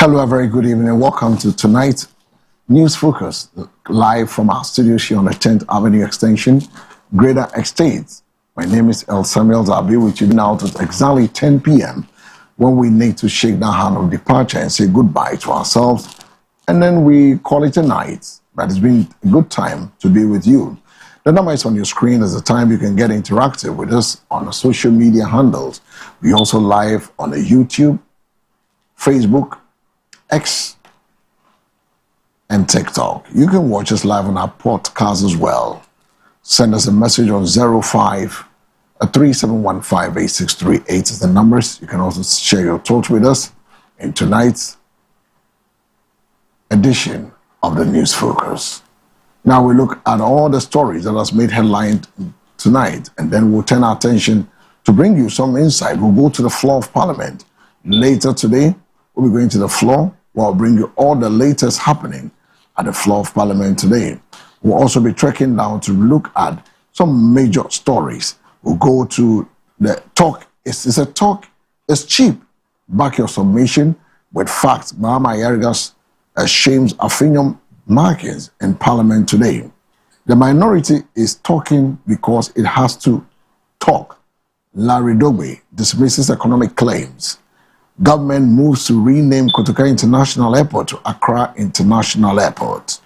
Hello, a very good evening. Welcome to tonight's News Focus, live from our studios here on the 10th Avenue Extension, Greater Estates. My name is El Samuels. I'll be with you now at exactly 10 p.m. when we need to shake the hand of departure and say goodbye to ourselves. And then we call it a night. But it's been a good time to be with you. The number is on your screen is the time you can get interactive with us on the social media handles. We also live on the YouTube, Facebook, X, and TikTok. You can watch us live on our podcast as well. Send us a message on 05-3715-8638 is the numbers. You can also share your thoughts with us in tonight's edition of the News Focus. Now we look at all the stories that has made headline tonight, and then we'll turn our attention to bring you some insight. We'll go to the floor of Parliament. Later today, we'll be going to the floor. We'll bring you all the latest happening at the floor of Parliament today. We'll also be trekking down to look at some major stories. We'll go to the talk. It's a talk. It's cheap. Back your submission with facts. Mahama Ayariga's shames Afinium markings in Parliament today. The minority is talking because it has to talk. Larry Dogbe dismisses economic claims. Government moves to rename Kotoka International Airport to Accra International Airport.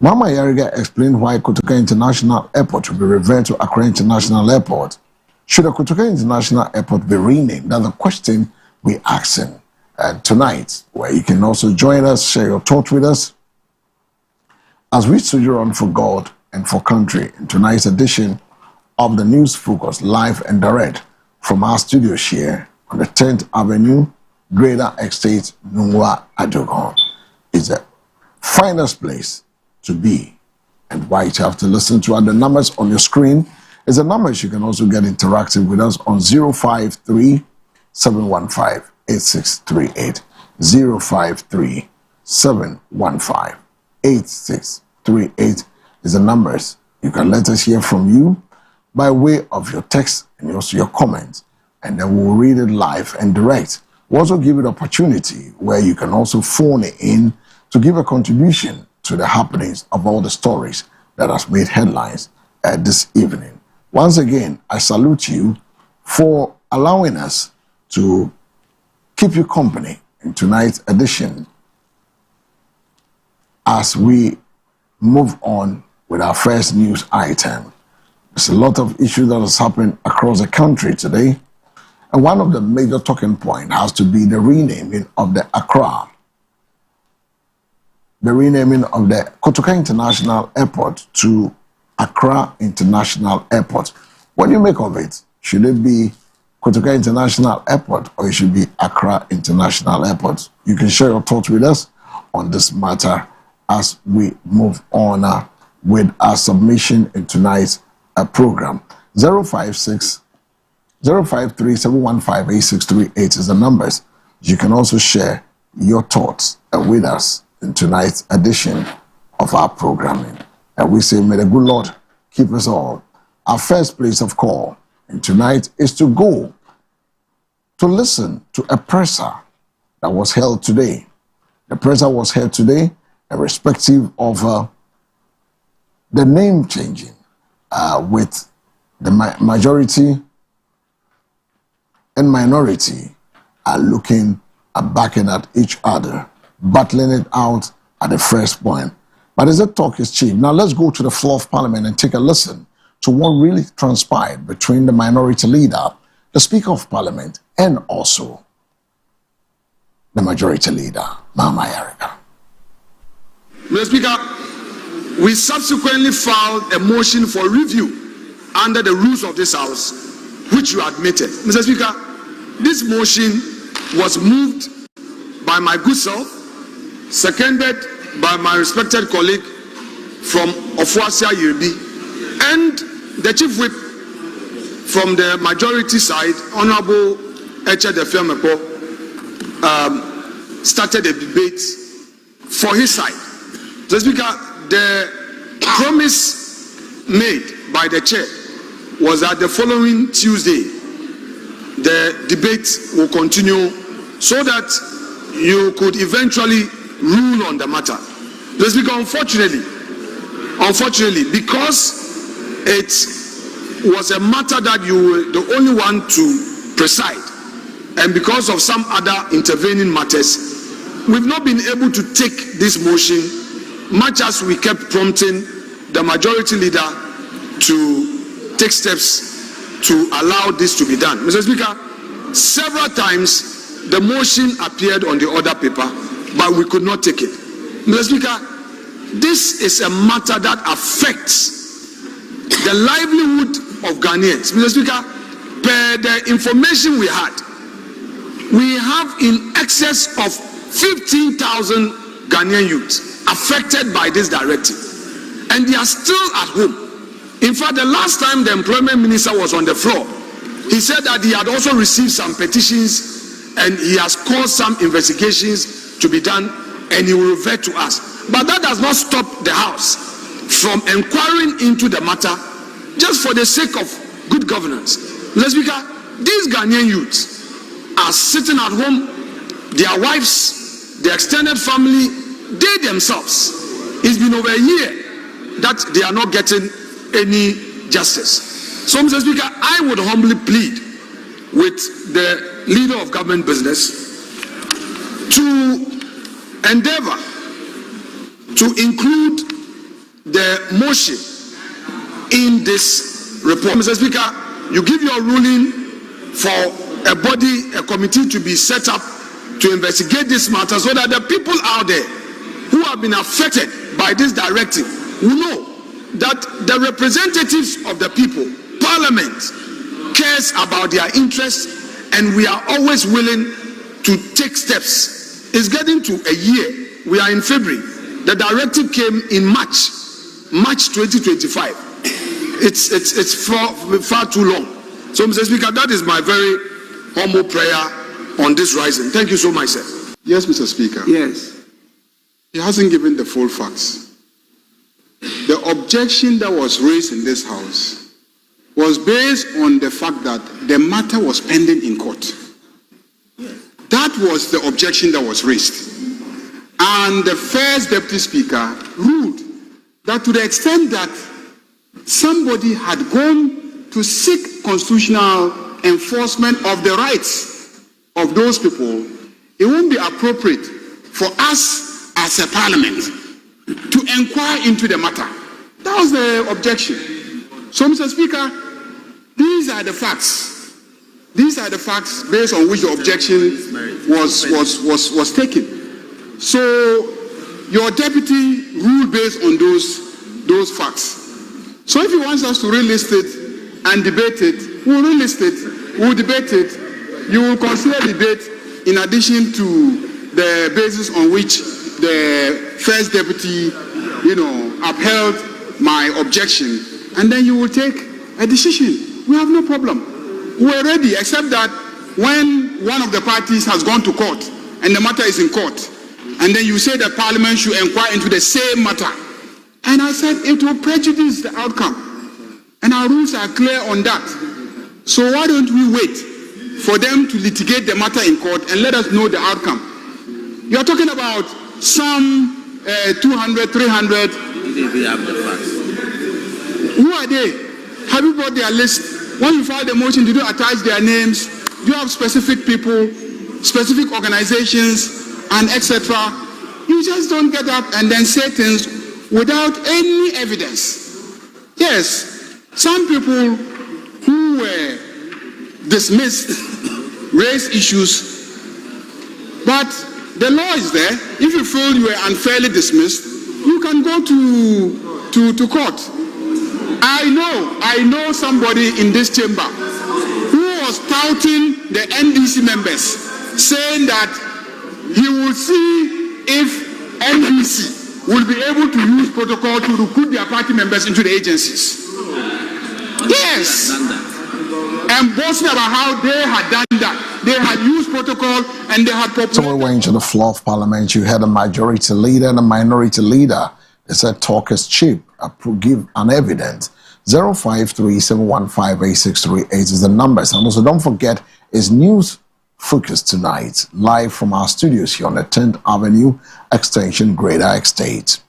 Mahama Ayariga explained why Kotoka International Airport will be reverted to Accra International Airport. Should the Kotoka International Airport be renamed? That's the question we're asking tonight, where you can also join us, share your thoughts with us as we soldier on for God and for country in tonight's edition of the News Focus, live and direct from our studios here on the 10th Avenue, Greater Estate, Nungwa, Adogon. Is the finest place to be and why you have to listen to. And the numbers on your screen is the numbers you can also get interactive with us on 053-715-8638. 053-715-8638 is the numbers. You can let us hear from you by way of your text and also your comments. And then we'll read it live and direct. We'll also give it opportunity where you can also phone in to give a contribution to the happenings of all the stories that has made headlines this evening. Once again, I salute you for allowing us to keep you company in tonight's edition as we move on with our first news item. There's a lot of issues that has happened across the country today. And one of the major talking points has to be the renaming of the Accra, the renaming of the Kotoka International Airport to Accra International Airport. What do you make of it? Should it be Kotoka International Airport or it should be Accra International Airport? You can share your thoughts with us on this matter as we move on with our submission in tonight's program. 053-715-8638 is the numbers. You can also share your thoughts with us in tonight's edition of our programming. And we say, may the good Lord keep us all. Our first place of call in tonight is to go to listen to a presser that was held today. The presser was held today, irrespective of the name changing with the majority and minority are looking at backing at each other, battling it out at the first point. But as the talk is cheap, now let's go to the floor of Parliament and take a listen to what really transpired between the minority leader, the Speaker of Parliament, and also the majority leader, Mahama Ayariga. Mr. Speaker, we subsequently filed a motion for review under the rules of this House, which you admitted. Mr. Speaker, this motion was moved by my good self, seconded by my respected colleague from Ofuasia Yirbi, and the Chief Whip from the majority side, Honorable Eche Defiamepo, started a debate for his side. Mr. Speaker, the promise made by the chair was that the following Tuesday, the debate will continue so that you could eventually rule on the matter. Let's speak, unfortunately, because it was a matter that you were the only one to preside, and because of some other intervening matters, we've not been able to take this motion, much as we kept prompting the majority leader to take steps to allow this to be done. Mr. Speaker, several times the motion appeared on the order paper, but we could not take it. Mr. Speaker, this is a matter that affects the livelihood of Ghanaians. Mr. Speaker, per the information we had, we have in excess of 15,000 Ghanaian youths affected by this directive, and they are still at home. In fact, the last time the employment minister was on the floor, he said that he had also received some petitions and he has caused some investigations to be done, and he will revert to us. But that does not stop the House from inquiring into the matter just for the sake of good governance. Mr. Speaker, these Ghanaian youths are sitting at home, their wives, their extended family, they themselves. It's been over a year that they are not getting any justice. So, Mr. Speaker, I would humbly plead with the leader of government business to endeavor to include the motion in this report. Mr. Speaker, you give your ruling for a body, a committee to be set up to investigate this matter, so that the people out there who have been affected by this directive will know that the representatives of the people, Parliament, cares about their interests, and we are always willing to take steps. It's getting to a year. We are in February. The directive came in March 2025. It's far too long. So, Mr. Speaker, that is my very humble prayer on this rising. Thank you so much, sir. Yes, Mr. Speaker. Yes. He hasn't given the full facts. The objection that was raised in this House was based on the fact that the matter was pending in court. That was the objection that was raised. And the first Deputy Speaker ruled that to the extent that somebody had gone to seek constitutional enforcement of the rights of those people, it won't be appropriate for us as a parliament to inquire into the matter. That was the objection. So, Mr. Speaker, these are the facts. These are the facts based on which the objection was taken. So, your deputy ruled based on those facts. So, if he wants us to relist it and debate it, we'll relist it, we'll debate it. You will consider debate in addition to the basis on which the first deputy, upheld my objection, and then you will take a decision. We have no problem. We're ready, except that when one of the parties has gone to court and the matter is in court, and then you say that Parliament should inquire into the same matter. And I said it will prejudice the outcome. And our rules are clear on that. So why don't we wait for them to litigate the matter in court and let us know the outcome? You are talking about some 200, 300. Who are they? Have you brought their list? When you file the motion, did you attach their names? Do you have specific people, specific organizations, and etc.? You just don't get up and then say things without any evidence. Yes, some people who were dismissed raised issues, but the law is there. If you feel you were unfairly dismissed, you can go to court. I know somebody in this chamber who was touting the NDC members, saying that he will see if NDC will be able to use protocol to recruit their party members into the agencies. Yes. And boasting about how they had done that. They had used protocol and they had... So we went to the floor of Parliament. You had a majority leader and a minority leader. They said talk is cheap. Give an evidence. 053-715-8638 is the numbers. And also don't forget, it's News Focus tonight, live from our studios here on the 10th Avenue Extension, Greater Estate.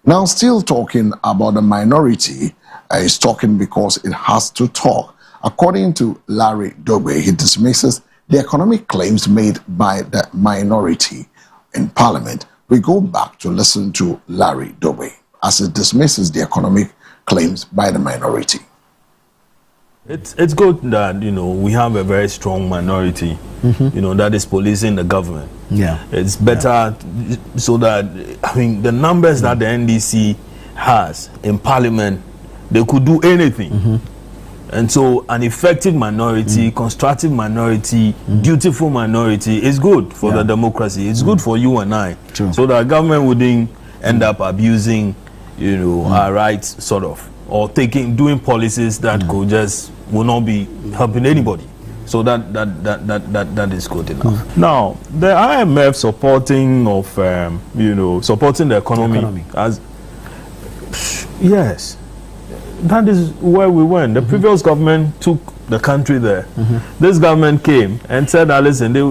Now, still talking about the minority, is talking because it has to talk. According to Larry Dogbe, he dismisses the economic claims made by the minority in Parliament. We go back to listen to Larry Dogbe as he dismisses the economic claims by the minority. It's good that, you know, we have a very strong minority, you know, that is policing the government. Yeah. It's better so that, I mean, the numbers that the NDC has in Parliament, they could do anything. And so an effective minority, constructive minority, dutiful minority is good for the democracy. It's good for you and I. True. So that government wouldn't end up abusing, you know, our rights, sort of, or doing policies that will not be helping anybody. So that is good enough. Now, the IMF supporting the economy. As yes, that is where we went. The previous government took the country there. This government came and said that, listen, they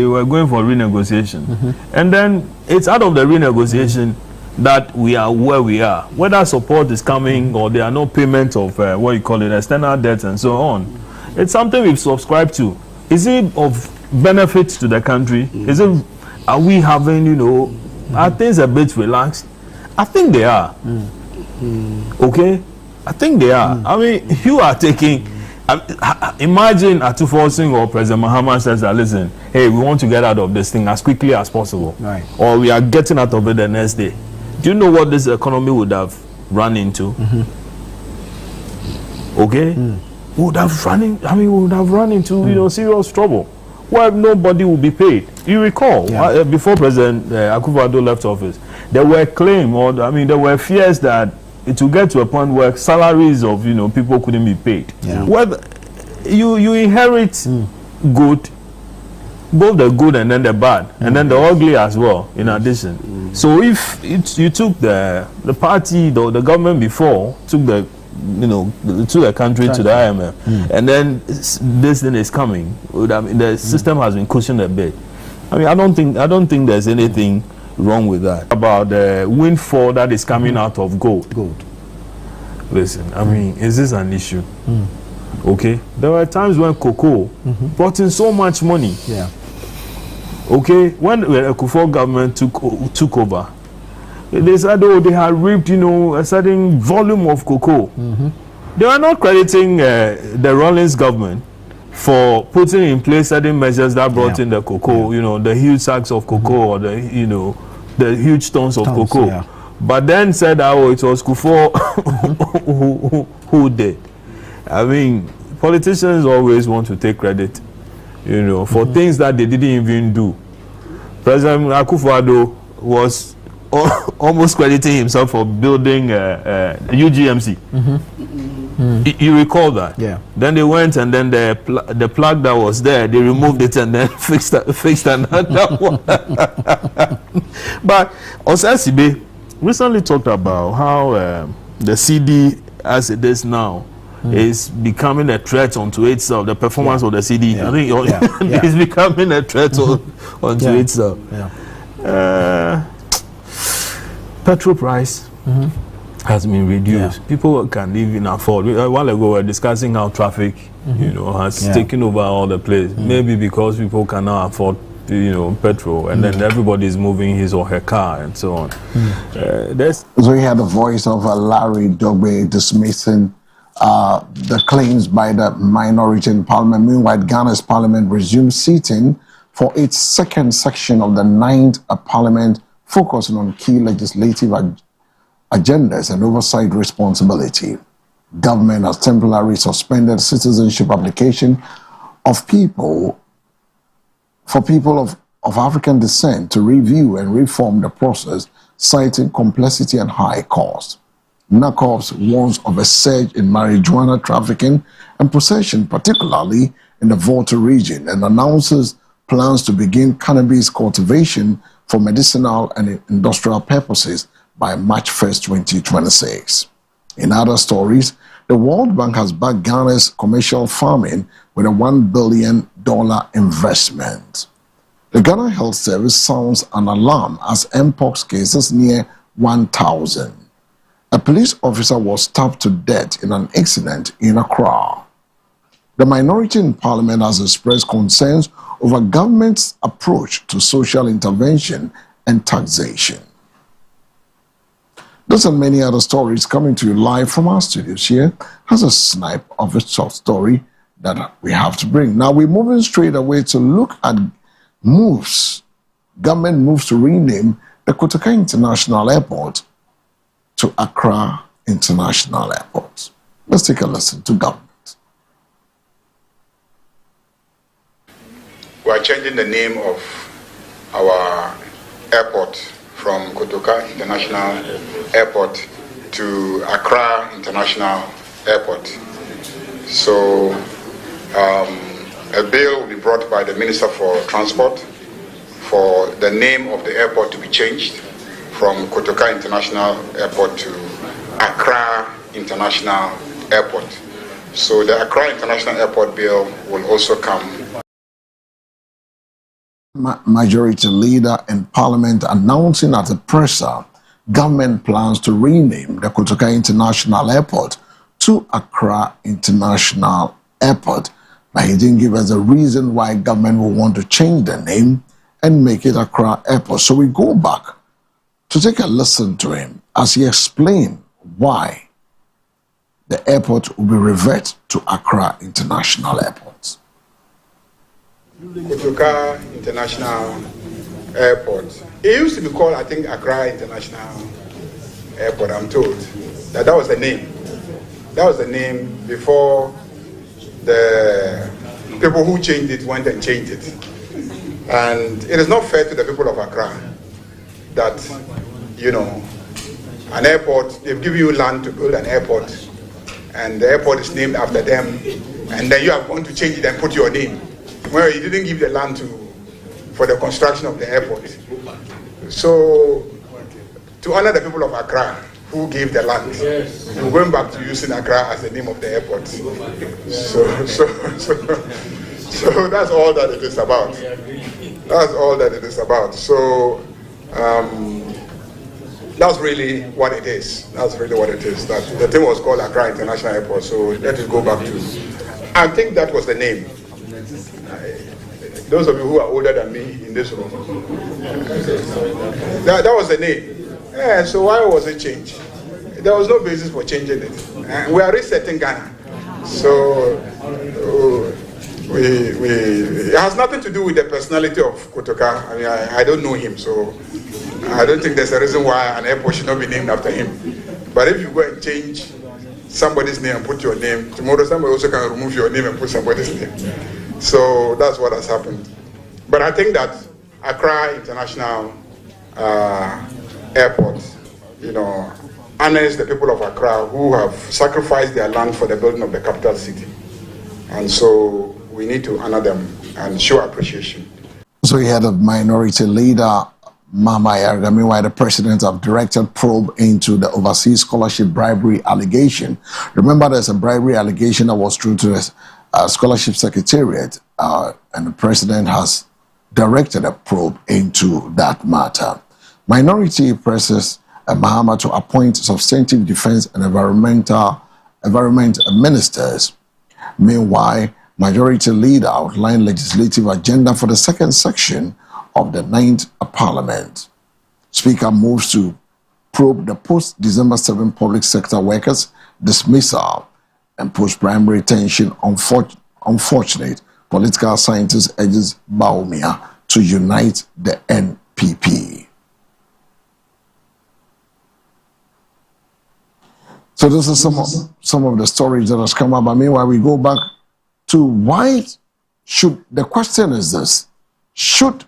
were going for renegotiation. And then it's out of the renegotiation that we are where we are. Whether support is coming or there are no payment of external debt and so on. It's something we've subscribed to. Is it of benefit to the country? Are we having, you know, are things a bit relaxed? I think they are. Okay? I think they are. I mean, you are taking, imagine Atufo Singh or President Mahama says that, listen, hey, we want to get out of this thing as quickly as possible. Right. Or we are getting out of it the next day. Do you know what this economy would have run into? Okay? We would have run into, you know, serious trouble where nobody will be paid. You recall, before President Akufo-Addo left office, there were claims, there were fears that it will get to a point where salaries of, you know, people couldn't be paid. Yeah. Well, you inherit good, both the good and then the bad, and then the ugly as well, in addition. So if you took the party, the government before, took the, you know, to the country to the IMF, and then this thing is coming, the system has been cushioned a bit. I mean, I don't think there's anything wrong with that. About the windfall that is coming out of gold. Listen, I mean, is this an issue? Okay, there were times when cocoa brought in so much money. Yeah. Okay, when the Akufo government took over, they said, oh, they had reaped, you know, a certain volume of cocoa. They were not crediting the Rawlings government for putting in place certain measures that brought in the cocoa, you know, the huge sacks of cocoa or the, you know, the huge tons of cocoa. Yeah. But then said, oh, it was Kufo who did. I mean, politicians always want to take credit, you know, for things that they didn't even do. President Akufo-Addo was almost crediting himself for building UGMC. You recall that? Yeah. Then they went and then the plug that was there, they removed it and then fixed another one. But Osasibe recently talked about how the CD, as it is now, is becoming a threat onto itself. The performance of the CD, I think, is becoming a threat onto itself. Petrol price has been reduced. People can even afford. A while ago, we were discussing how traffic, you know, has taken over all the place. Maybe because people can now afford, you know, petrol, and then everybody is moving his or her car and so on. So we had the voice of Larry Dogbe dismissing the claims by the minority in Parliament. Meanwhile, Ghana's Parliament resumed sitting for its second section of the 9th Parliament, focusing on key legislative agendas and oversight responsibility. Government has temporarily suspended citizenship application of people of African descent to review and reform the process, citing complexity and high cost. NACOPS warns of a surge in marijuana trafficking and possession, particularly in the Volta region, and announces plans to begin cannabis cultivation for medicinal and industrial purposes by March 1st, 2026. In other stories, the World Bank has backed Ghana's commercial farming with a $1 billion investment. The Ghana Health Service sounds an alarm as Mpox cases near 1,000. A police officer was stabbed to death in an incident in Accra. The minority in parliament has expressed concerns over government's approach to social intervention and taxation. Those and many other stories coming to you live from our studios here has a snipe of a short story that we have to bring. Now we're moving straight away to look at government moves to rename the Kotoka International Airport to Accra International Airport. Let's take a listen to government. We are changing the name of our airport from Kotoka International Airport to Accra International Airport. So a bill will be brought by the Minister for Transport for the name of the airport to be changed from Kotoka International Airport to Accra International Airport. So the Accra International Airport bill will also come. Majority leader in parliament announcing at the presser government plans to rename the Kotoka International Airport to Accra International Airport, but he didn't give us a reason why government will want to change the name and make it Accra Airport. So we go back to take a listen to him as he explained why the airport will be reverted to Accra International Airport. Kotoka International Airport. It used to be called, I think, Accra International Airport, I'm told. That was the name. That was the name before the people who changed it went and changed it. And it is not fair to the people of Accra that, you know, an airport, they've given you land to build an airport, and the airport is named after them, and then you are going to change it and put your name. Well, you didn't give the land for the construction of the airport. So, to honor the people of Accra who gave the land, we're going back to using Accra as the name of the airport. So that's all that it is about. That's all that it is about. So, that's really what it is. That's really what it is. That the thing was called Accra International Airport. So let us go back to. I think that was the name. Those of you who are older than me in this room, that was the name. Yeah, so why was it changed? There was no basis for changing it. We are resetting Ghana. So it has nothing to do with the personality of Kotoka. I mean, I don't know him, so I don't think there's a reason why an airport should not be named after him. But if you go and change somebody's name and put your name, tomorrow somebody also can remove your name and put somebody's name. So that's what has happened. But I think that Accra International Airport, you know, honors the people of Accra who have sacrificed their land for the building of the capital city. And so we need to honor them and show appreciation. So he had a minority leader, Mama Yarga. Meanwhile, the president have directed probe into the overseas scholarship bribery allegation. Remember, there's a bribery allegation that was through to the scholarship secretariat, and the president has directed a probe into that matter. Minority presses Mahama to appoint substantive defense and environment ministers. Meanwhile, majority leader outlined legislative agenda for the second section of the 9th Parliament. Speaker moves to probe the post-December 7 public sector workers' dismissal and post-primary tension. Unfortunate political scientist urges Bawumia to unite the NPP. So this is some of the stories that has come up. But meanwhile, we go back to why should, the question is this, should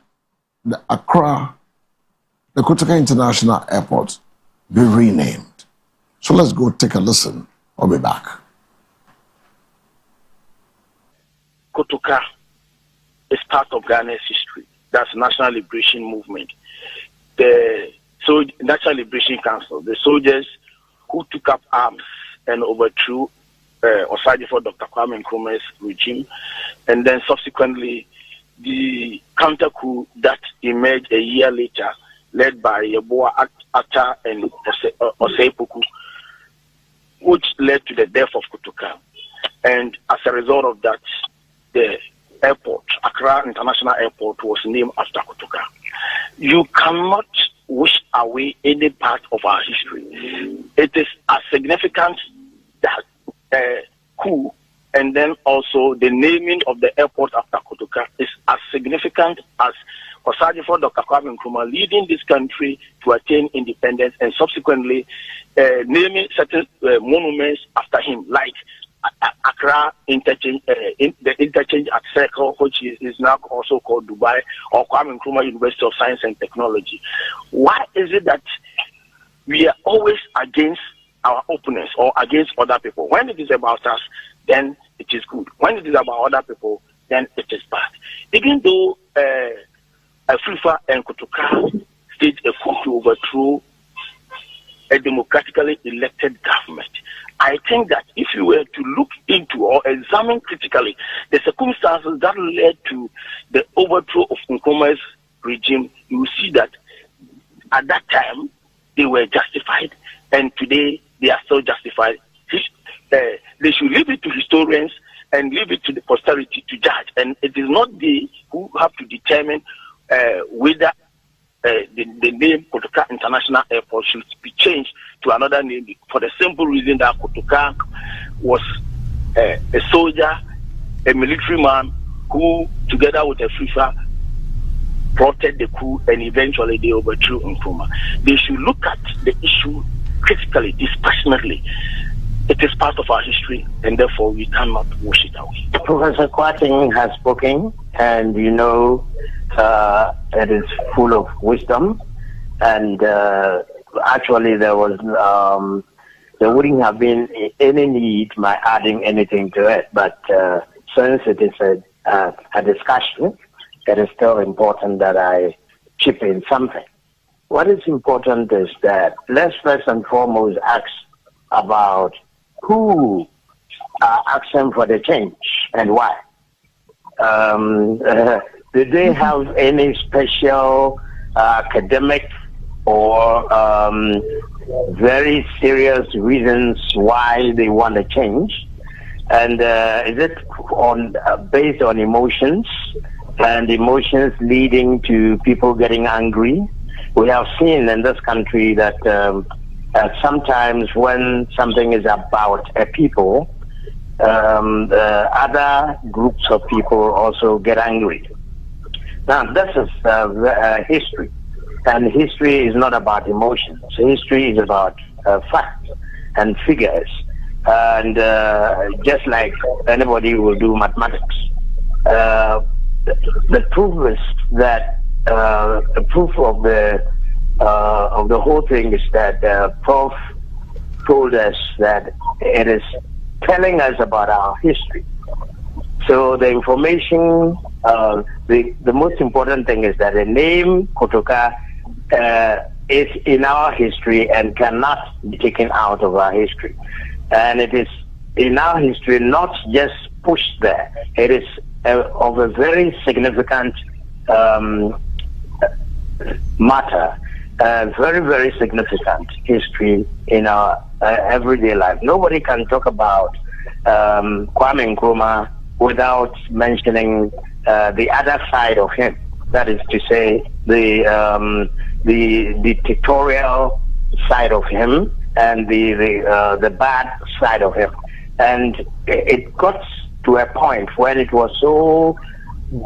the Kotoka International Airport be renamed? So let's go take a listen. I'll be back. Kotoka is part of Ghana's history. That's National Liberation Movement. The National Liberation Council, the soldiers who took up arms and overthrew Osagyefo Dr. Kwame Nkrumah's regime, and then subsequently the counter coup that emerged a year later, led by Yeboah Atta and Osei Poku, which led to the death of Kotoka. And as a result of that, the airport, Accra International Airport, was named after Kotoka. You cannot wish away any part of our history. It is as significant that coup, and then also the naming of the airport after Kotoka is as significant as Osagyefo Dr. Kwame Nkrumah leading this country to attain independence and subsequently naming certain monuments after him, like Accra Interchange, the interchange at Circle, which is now also called Dubai, or Kwame Nkrumah University of Science and Technology. Why is it that we are always against our opponents or against other people? When it is about us, then it is good. When it is about other people, then it is bad. Even though Afrifa and Kotoka staged a coup to overthrow a democratically elected government, I think that if you were to look into or examine critically the circumstances that led to the overthrow of Nkrumah's regime, you will see that at that time they were justified, and today they are still justified. They should leave it to historians and leave it to the posterity to judge, and it is not they who have to determine whether the name Kotoka International Airport should be changed to another name, for the simple reason that Kotoka was a soldier, a military man who, together with Afrifa, plotted the coup and eventually they overthrew Nkrumah. They should look at the issue critically, dispassionately. It is part of our history, and therefore we cannot wash it away. Professor Kwarteng has spoken, and it is full of wisdom, and actually there wouldn't have been any need by adding anything to it, but since it is a discussion, it is still important that I chip in something. What is important is that let's first and foremost ask about who are asking for the change and why. Did they have any special academic or very serious reasons why they want to change? And is it based on emotions, and emotions leading to people getting angry? We have seen in this country that sometimes when something is about a people, other groups of people also get angry. Now, this is history, and history is not about emotions. History is about facts and figures, and just like anybody will do mathematics. The proof is that the proof of the whole thing is that Prof told us that it is telling us about our history. So the information, the most important thing is that the name Kotoka is in our history and cannot be taken out of our history. And it is in our history, not just pushed there. It is of a very significant matter, very, very significant history in our everyday life. Nobody can talk about Kwame Nkrumah without mentioning the other side of him. That is to say, the dictatorial side of him and the bad side of him. And it got to a point when it was so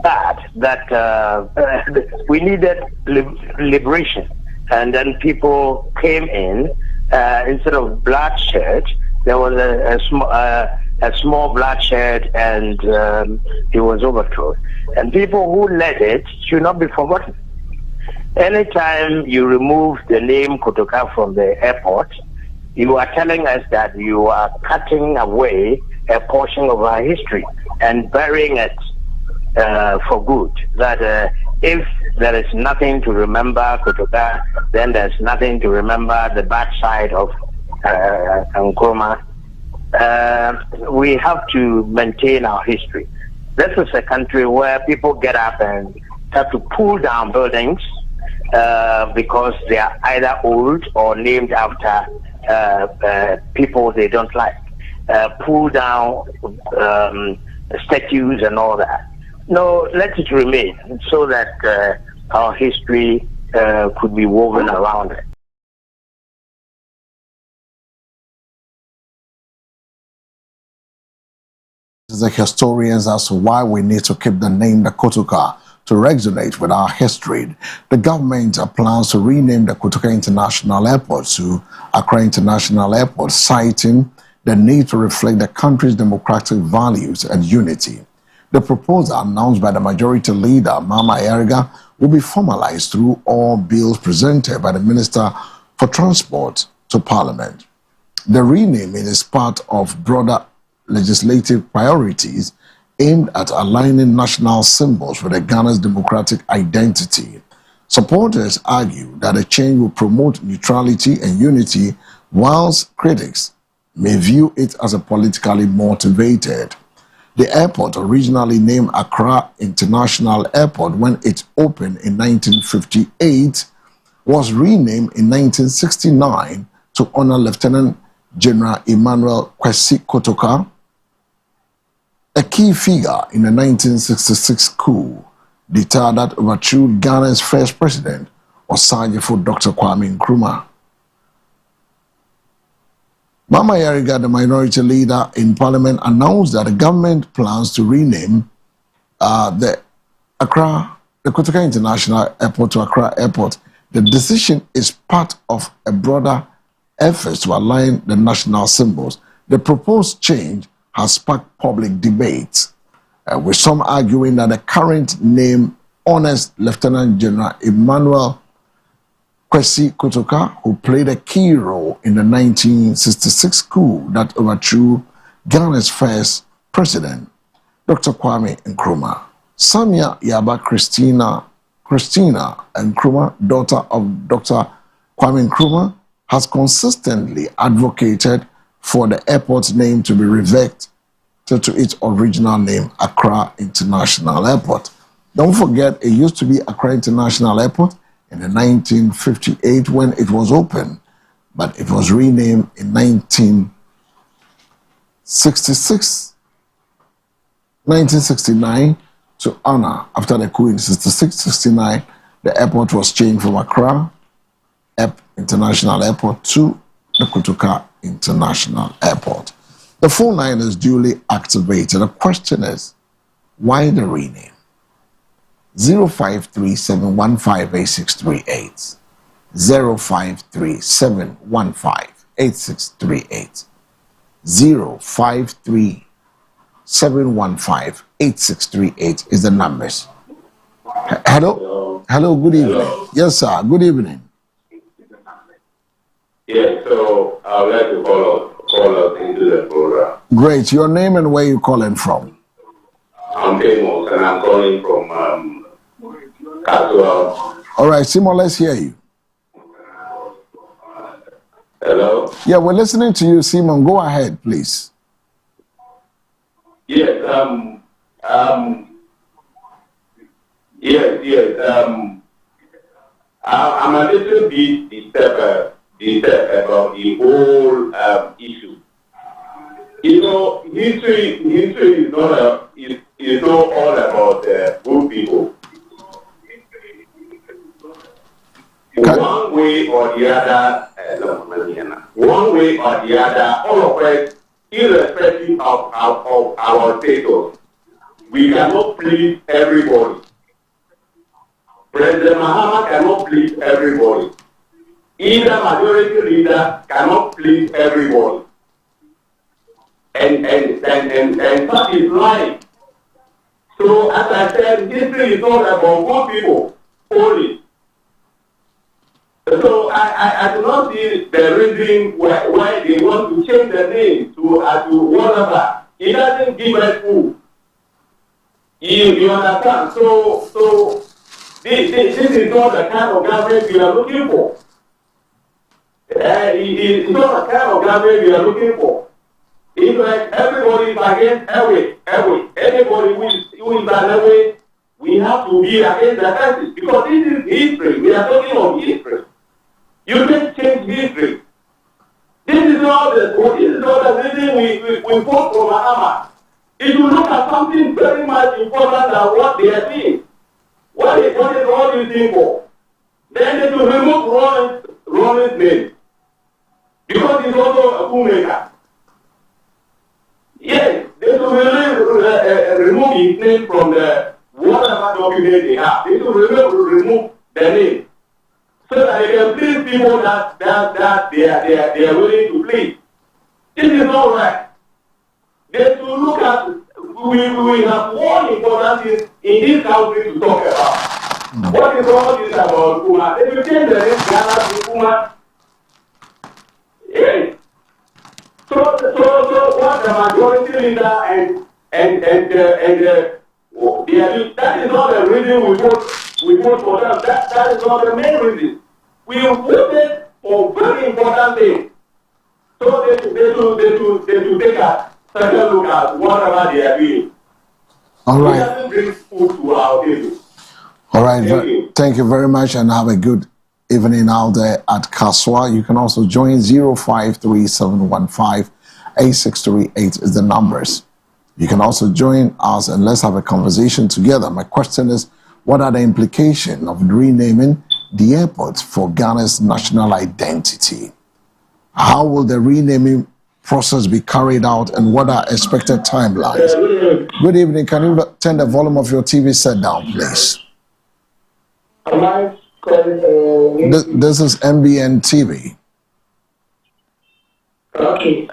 bad that we needed liberation. And then people came in, instead of bloodshed, there was a small bloodshed, and it was overthrown. And people who led it should not be forgotten. Anytime you remove the name Kotoka from the airport, you are telling us that you are cutting away a portion of our history and burying it for good. That if there is nothing to remember Kotoka, then there's nothing to remember the bad side of Nkrumah. We have to maintain our history. This is a country where people get up and have to pull down buildings because they are either old or named after people they don't like. Pull down statues and all that. No, let it remain so that our history could be woven around it. The historians as to why we need to keep the name the Kotoka to resonate with our history. The government plans to rename the Kotoka International Airport to Accra International Airport, citing the need to reflect the country's democratic values and unity. The proposal, announced by the majority leader, Mama Yariga, will be formalized through all bills presented by the Minister for Transport to Parliament. The renaming is part of broader legislative priorities aimed at aligning national symbols with Ghana's democratic identity. Supporters argue that the change will promote neutrality and unity, whilst critics may view it as a politically motivated. The airport, originally named Accra International Airport when it opened in 1958, was renamed in 1969 to honor Lieutenant General Emmanuel Kwesi Kotoka, a key figure in the 1966 coup d'etat that overthrew Ghana's first president, Osagyefo Dr. Kwame Nkrumah. Mama Yariga, the minority leader in parliament, announced that the government plans to rename the Kotoka International Airport to Accra Airport. The decision is part of a broader effort to align the national symbols. The proposed change has sparked public debate, with some arguing that the current name honors Lieutenant General Emmanuel Kwesi Kotoka, who played a key role in the 1966 coup that overthrew Ghana's first president, Dr. Kwame Nkrumah. Samia Yaba Christina Nkrumah, daughter of Dr. Kwame Nkrumah, has consistently advocated for the airport's name to be reverted to its original name, Accra International Airport. Don't forget, it used to be Accra International Airport in 1958 when it was opened, but it was renamed in 1969 to honor, after the coup in 1966-69, the airport was changed from Accra International Airport to the Kotoka International Airport. The phone line is duly activated. The question is, why the rename? 0537158638. 0537158638. 0537158638 is the numbers. Hello? Hello, good evening. Hello. Yes, sir. Good evening. Yes, so I would like to call us into the program. Great. Your name and where you calling from? I'm Amos and I'm calling from Caswell. All right, Simon, let's hear you. Hello? Yeah, we're listening to you, Simon. Go ahead, please. Yes, I'm a little bit disturbed about the whole issue. You know, history is not all about good people. One way or the other, all of us, irrespective of our status, we cannot please everybody. President Mahama cannot please everybody. Either majority leader cannot please everybody. And that is life. So as I said, history is not about good people only. So I do not see the reason why they want to change the name to whatever. It doesn't give us food. You understand? So this is not the kind of government we are looking for. It's not the kind of government we are looking for. It's like everybody is against Airway. Anybody who is against Airway, we have to be against the person because this is history. We are talking of history. You can't change history. This is not the reason we fought for Mahama. If you look at something very much important than what they are seeing, what is all you think for? Then they should remove Ronald's name. Because he's also a filmmaker. Yes, they should remove his name from the whatever document they have. They should remove the name. So that they can please people that they are willing to please. This is not right. They should look at, we have more important things in this country to talk about. What is all this about Kuma? They will change the name Ghana to Kuma. Yes. So what the majority leader that is not the reason we vote for them. That is not the main reason. We voted for very important things. So they should take a second look at whatever they are doing. All right. It doesn't bring food to our table. All right. Thank you very much and have a good evening out there at Kaswa. You can also join 053715 8638 is the numbers. You can also join us and let's have a conversation together. My question is, what are the implications of renaming the airport for Ghana's national identity? How will the renaming process be carried out and what are expected timelines? Good evening. Can you turn the volume of your TV set down, please? This is MBN TV. Okay.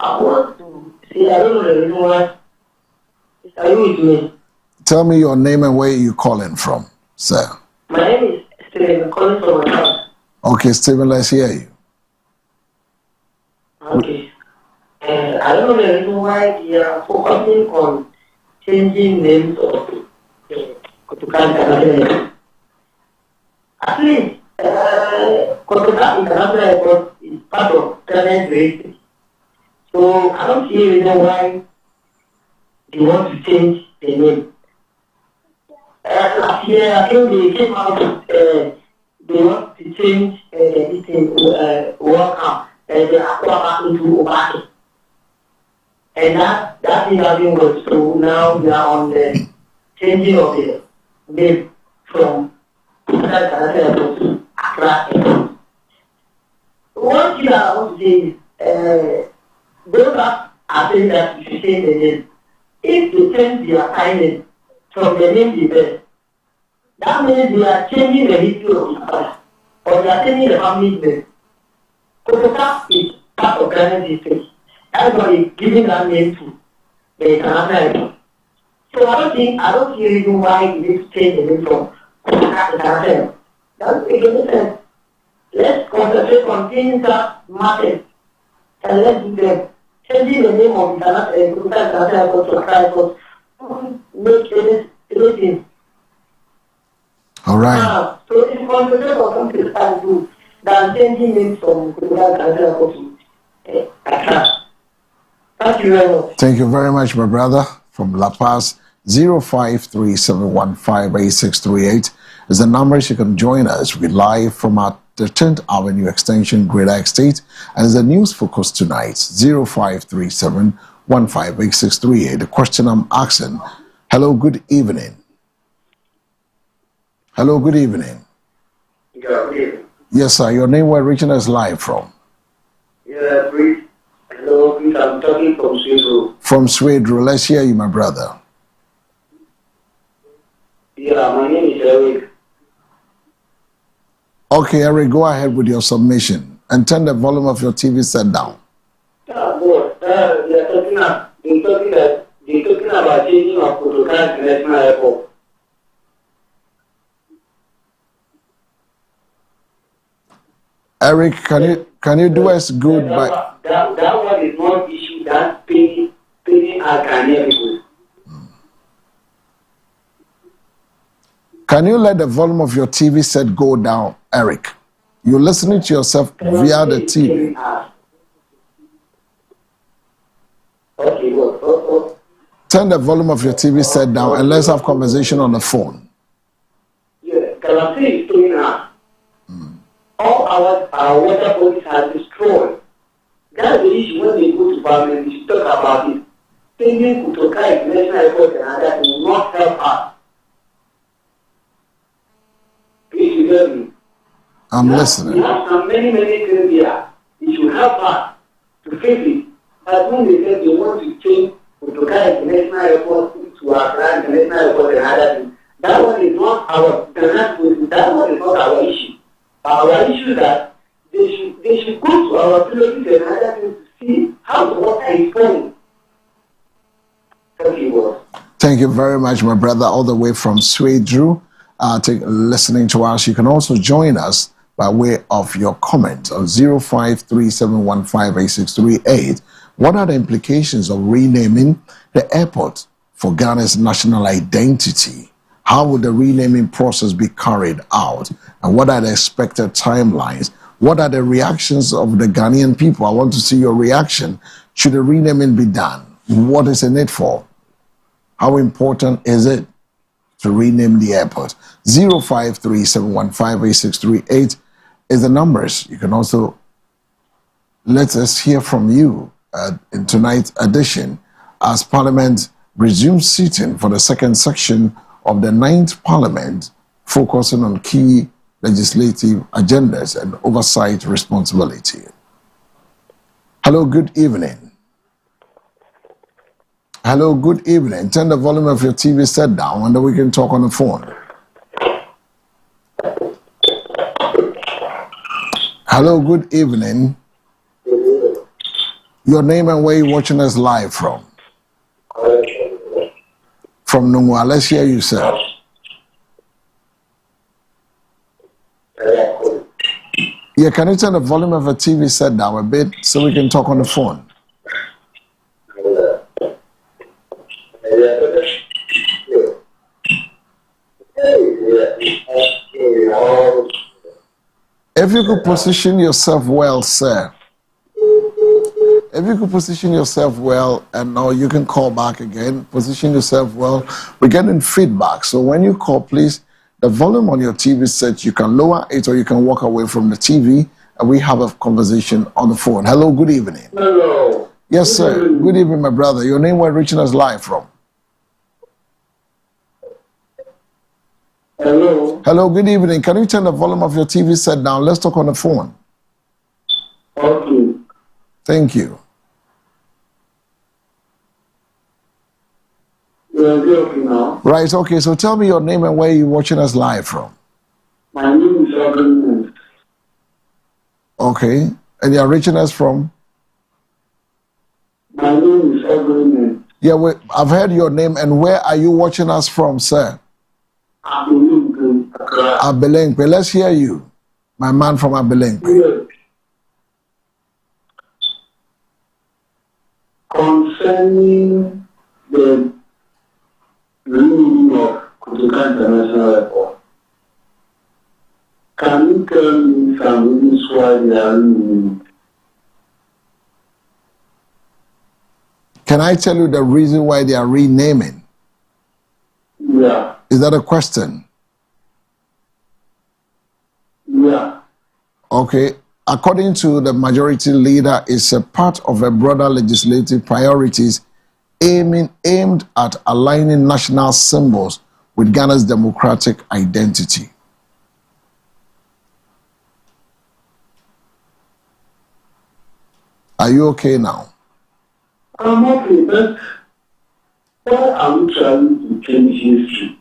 I want to see, I don't know the reason why. Are you with me? Tell me your name and where you calling from, sir. My name is Stephen. I'm calling from my house. Okay, Stephen, let's hear you. Okay. I don't know the reason why they are focusing on changing names of Kotoka International. At least, Kotoka International Airport is part of Ghana's race. So I don't see a reason why they want to change the name. Last year, I think they came out, they want to change this thing, World Cup, the Aqua into Obake. And that thing hasn't worked. So now we are on the changing of the name from Accra to Accra Airport. One thing I want to say is, those that are saying that we should change the name, if they change their timing from the name they bear, that means they are changing the history of the father, or they are changing the family name. Kotoka is part of Ghana's history. Everybody is giving that name to the international airport. So I don't see a reason why they need to change the name from Kotoka international airport. That doesn't make any sense. Let's concentrate on things that matter and let's do them. Changing the name of Kotoka international airport to Accra airport doesn't make anything. All right. So it's concentrate on something that do than changing names from Kotoka international airport to Accra. Thank you very much. Thank you very much, my brother. From La Paz, 0537158638 is the numbers you can join us. We're live from our 13th Avenue Extension, Greater Estate, and it's the news focus tonight, 0537158638. The question I'm asking, hello, good evening. Hello, good evening. Good evening. Yes, sir. Your name, where reaching us live from? Yeah, please. Hello, please. I'm talking from Swedro. From Swedro. Let's hear you, my brother. Yeah, my name is Eric. Okay, Eric, go ahead with your submission and turn the volume of your TV set down. They're talking about changing of Kotoka International Airport. Eric, can you do us good by... That one is not issue. That's paying our Ghanaian people. Can you let the volume of your TV set go down, Eric? You're listening to yourself via the TV. Okay, what? Turn the volume of your TV set down and let's have conversation on the phone. Yeah, Galamsey is doing us. All our water bodies are destroyed. That's the issue when they go to Parliament, we should talk about it. Sending Kutoka International Airport and others will not help us. Please, you hear me? I'm We listening. have some many things here. It should help us to face it. But when they say they want to change Kutoka International Airport to Accra International Airport and others, that one is not our issue. Our issue is that they should go to our villages and other things to see how the water is going. Thank you. Thank you very much, my brother, all the way from Swedru. Listening to us. You can also join us by way of your comment on 0537158638. What are the implications of renaming the airport for Ghana's national identity? How will the renaming process be carried out? And what are the expected timelines? What are the reactions of the Ghanaian people? I want to see your reaction. Should the renaming be done? What is in it for? How important is it to rename the airport? 0537158638 is the numbers. You can also let us hear from you in tonight's edition as Parliament resumes sitting for the second section of the 9th Parliament, focusing on key legislative agendas and oversight responsibility. Hello, good evening. Hello, good evening. Turn the volume of your TV set down and then we can talk on the phone. Hello, good evening. Your name and where you're watching us live from? From Nungwa. Let's hear you, sir. Yeah, can you turn the volume of the TV set down a bit so we can talk on the phone? If you could position yourself well, sir. If you could position yourself well, and now you can call back again. Position yourself well. We're getting feedback. So when you call, please, the volume on your TV set, you can lower it or you can walk away from the TV and we have a conversation on the phone. Hello, good evening. Hello. Yes, sir. Good evening, my brother. Your name, where reaching us live from? Hello. Hello, good evening. Can you turn the volume of your TV set down? Let's talk on the phone. Okay. Thank you. You're okay now. Right, okay. So tell me your name and where you're watching us live from. My name is Ogren. Okay. And you're reaching us from? My name is Ogren. Yeah, I've heard your name. And where are you watching us from, sir? Abelenkwe. Let's hear you. My man from Abelenkwe. Yes. Concerning the renaming of Kutoka International Airport, can you tell me some reasons why they are renaming? Can I tell you the reason why they are renaming? Yeah. Is that a question? Yeah. Okay. According to the majority leader, it's a part of a broader legislative priorities aimed at aligning national symbols with Ghana's democratic identity. Are you okay now? I'm okay, but why are we trying to change history?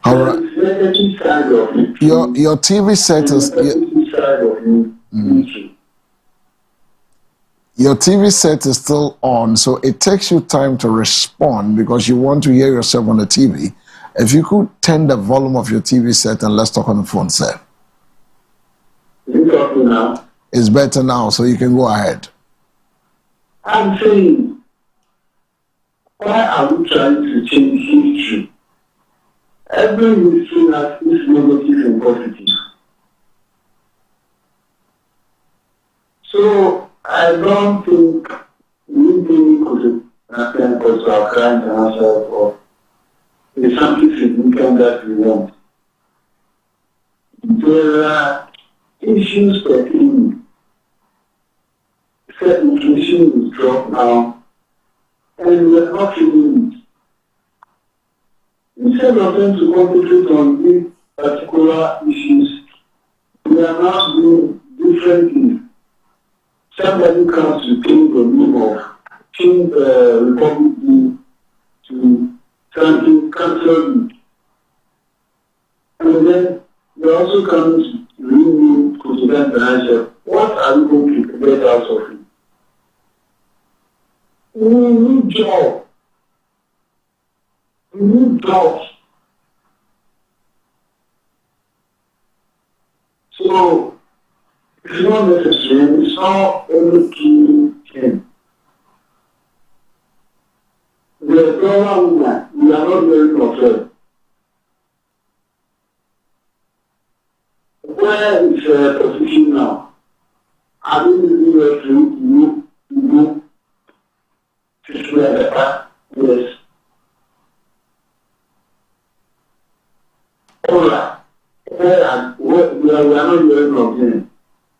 All right. Your TV set is your TV set is still on, so it takes you time to respond because you want to hear yourself on the TV. If you could turn the volume of your TV set and let's talk on the phone, sir. Is it talking now? It's better now, so you can go ahead. I'm saying, why are we trying to change history? every ministry has its negative and positive. So I don't think we could attend to our crime financial or it's something significant that we want. There are issues pertaining. Certain inflation is dropped now, and we are not feeling it. Instead of them to concentrate on these particular issues, we are now doing different things. Somebody comes to take the name of change the Republic Day to something cancelled. And then we also come to rename Kotoka Financial. What are we going to get out of it? We need jobs. We need jobs. So it's not necessary. It's not only key thing. The problem we are not very concerned. Where is the position now? I think we were to go to swear yes. All right. We are not hearing of them.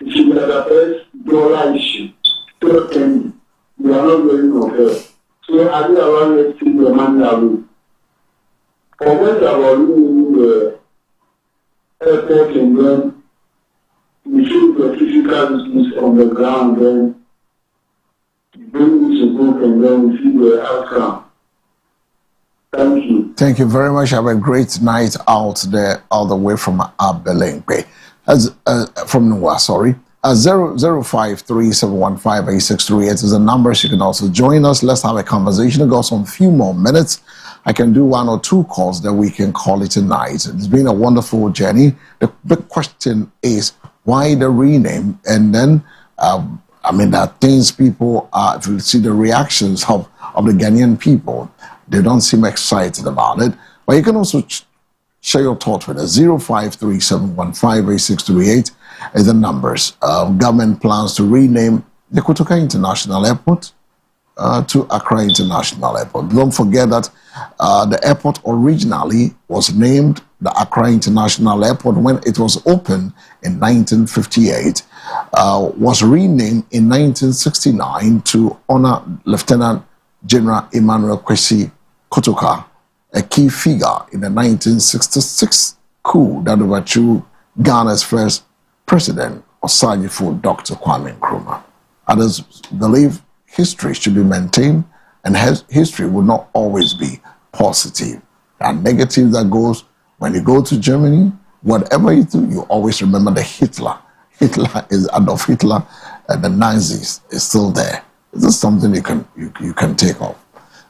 If you have a first dollar issue, still pending, we are not hearing of her. So I think around let's see the money away. For when they are running the airport and then we show the physical business on the ground, then bring this to book and then we see the outcome. Thank you. Thank you very much. Have a great night out there, all the way from Abelengbe. As from Nwa, sorry. 00537158638 is the numbers. You can also join us. Let's have a conversation. We've got some few more minutes. I can do one or two calls that we can call it a night. It's been a wonderful journey. The big question is why the rename? And then, there are things people, if you see the reactions of the Ghanaian people, they don't seem excited about it. But you can also share your thoughts with us. 05371588638 is the numbers. Government plans to rename the Kotoka International Airport to Accra International Airport. Don't forget that the airport originally was named the Accra International Airport when it was opened in 1958, was renamed in 1969 to honor Lieutenant General Emmanuel Kwesi Kotoka, a key figure in the 1966 coup that overthrew Ghana's first president, Osagyefo Dr. Kwame Nkrumah. Others believe history should be maintained and history will not always be positive. There are negatives that goes when you go to Germany, whatever you do, you always remember the Hitler. Hitler is Adolf Hitler and the Nazis is still there. This is something you can take off.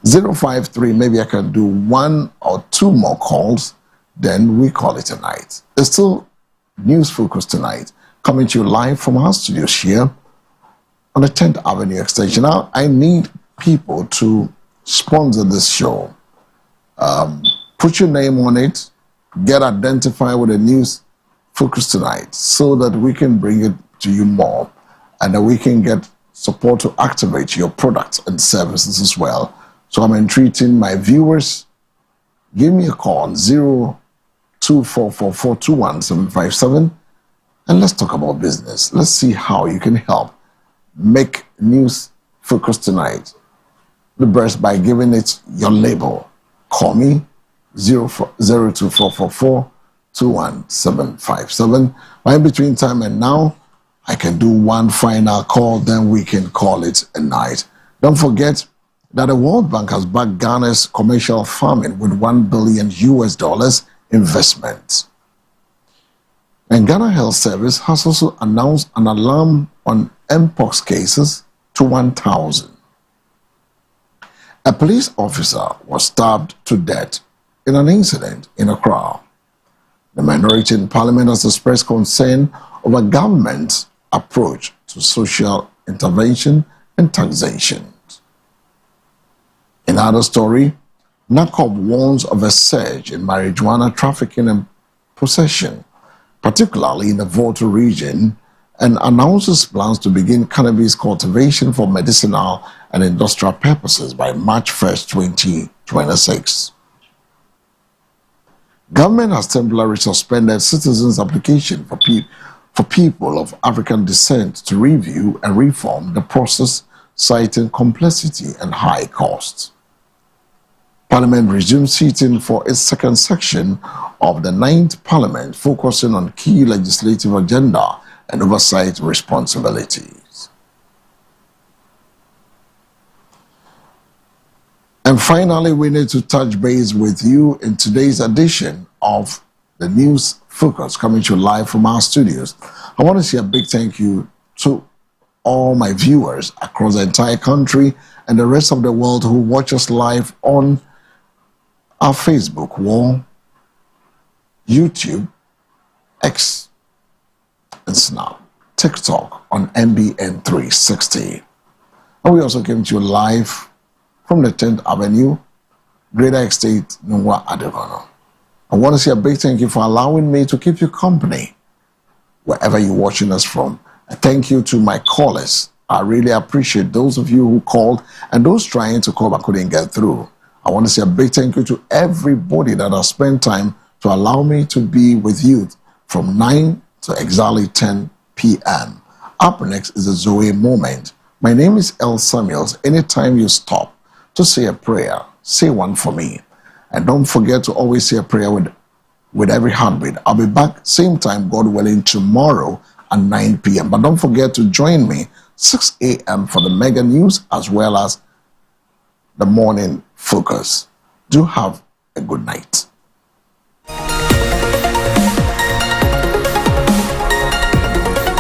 053, maybe I can do one or two more calls, then we call it a night. It's still News Focus tonight, coming to you live from our studios here on the 10th Avenue Extension. Now, I need people to sponsor this show. Put your name on it, get identified with the News Focus tonight so that we can bring it to you more and that we can get support to activate your products and services as well. So I'm entreating my viewers, give me a call on 0244421757 and let's talk about business. Let's see how you can help make News Focus tonight the best by giving it your label. Call me 02444211757. But in between time and now, I can do one final call, then we can call it a night. Don't forget that the World Bank has backed Ghana's commercial farming with $1 billion investment. And Ghana Health Service has also announced an alarm on Mpox cases to 1,000. A police officer was stabbed to death in an incident in Accra. The minority in parliament has expressed concern over government's approach to social intervention and taxation. In another story, NACOP warns of a surge in marijuana trafficking and possession, particularly in the Volta region, and announces plans to begin cannabis cultivation for medicinal and industrial purposes by March 1st, 2026. Government has temporarily suspended citizens' application for people of African descent to review and reform the process, citing complexity and high costs. Parliament resumed sitting for its second section of the 9th Parliament, focusing on key legislative agenda and oversight responsibilities. And finally, we need to touch base with you in today's edition of the News Focus, coming to you live from our studios. I want to say a big thank you to all my viewers across the entire country and the rest of the world who watch us live on our Facebook wall, YouTube, X, and Snap, TikTok on MBN 360. And we also came to you live from the 10th Avenue, Greater Estate, Nungwa Adegono. I want to say a big thank you for allowing me to keep you company wherever you're watching us from. A thank you to my callers. I really appreciate those of you who called and those trying to call but couldn't get through. I want to say a big thank you to everybody that has spent time to allow me to be with you from 9 to exactly 10 p.m. Up next is the Zoe Moment. My name is El Samuels. Anytime you stop to say a prayer, say one for me. And don't forget to always say a prayer with every heartbeat. I'll be back same time, God willing, tomorrow at 9 p.m. But don't forget to join me 6 a.m. for the mega news as well as the morning focus. Do have a good night.